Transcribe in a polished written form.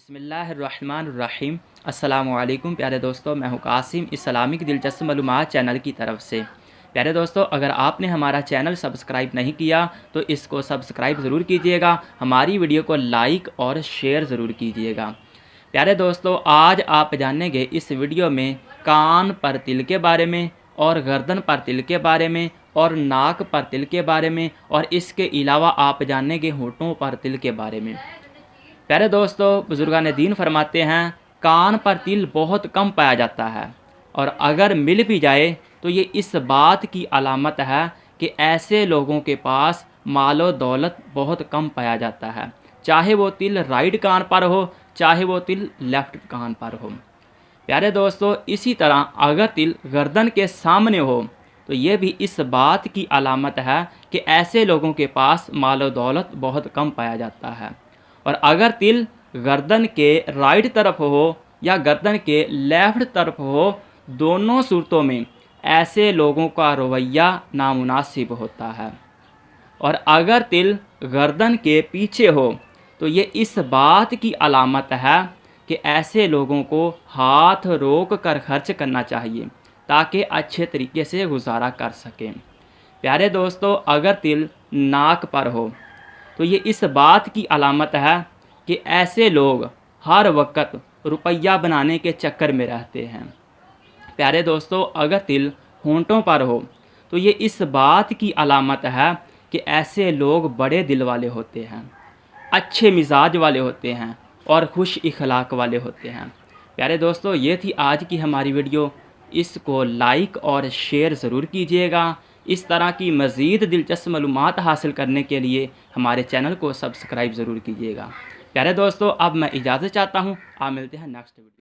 बिस्मिल्लाहिर्रहमानिर्रहीम। अस्सलामुअलैकुम प्यारे दोस्तों, मैं हूं कासिम इस्लामिक दिलचस्प मालूमात चैनल की तरफ से। प्यारे दोस्तों, अगर आपने हमारा चैनल सब्सक्राइब नहीं किया तो इसको सब्सक्राइब ज़रूर कीजिएगा, हमारी वीडियो को लाइक और शेयर ज़रूर कीजिएगा। प्यारे दोस्तों, आज आप जानेंगे इस वीडियो में कान पर तिल के बारे में और गर्दन पर तिल के बारे में और नाक पर तिल के बारे में, और इसके अलावा आप जानेंगे होंठों पर तिल के बारे में। प्यारे दोस्तों, बुजुर्गान दीन फरमाते हैं कान पर तिल बहुत कम पाया जाता है, और अगर मिल भी जाए तो ये इस बात की अलामत है कि ऐसे लोगों के पास मालो दौलत बहुत कम पाया जाता है, चाहे वो तिल राइट कान पर हो चाहे वो तिल लेफ्ट कान पर हो। प्यारे दोस्तों, इसी तरह अगर तिल गर्दन के सामने हो तो ये भी इस बात की अलामत है कि ऐसे लोगों के पास मालो दौलत बहुत कम पाया जाता है। और अगर तिल गर्दन के राइट तरफ हो या गर्दन के लेफ्ट तरफ हो, दोनों सूरतों में ऐसे लोगों का रवैया नामुनासिब होता है। और अगर तिल गर्दन के पीछे हो तो ये इस बात की अलामत है कि ऐसे लोगों को हाथ रोक कर खर्च करना चाहिए ताकि अच्छे तरीके से गुजारा कर सकें। प्यारे दोस्तों, अगर तिल नाक पर हो तो ये इस बात की अलामत है कि ऐसे लोग हर वक्त रुपया बनाने के चक्कर में रहते हैं। प्यारे दोस्तों, अगर तिल होंठों पर हो तो ये इस बात की अलामत है कि ऐसे लोग बड़े दिल वाले होते हैं, अच्छे मिजाज वाले होते हैं और खुश इखलाक वाले होते हैं। प्यारे दोस्तों, ये थी आज की हमारी वीडियो। इसको लाइक और शेयर ज़रूर कीजिएगा। इस तरह की मज़ीद दिलचस्प मालूमात हासिल करने के लिए हमारे चैनल को सब्सक्राइब ज़रूर कीजिएगा। प्यारे दोस्तों, अब मैं इजाज़त चाहता हूँ। आप मिलते हैं नेक्स्ट वीडियो।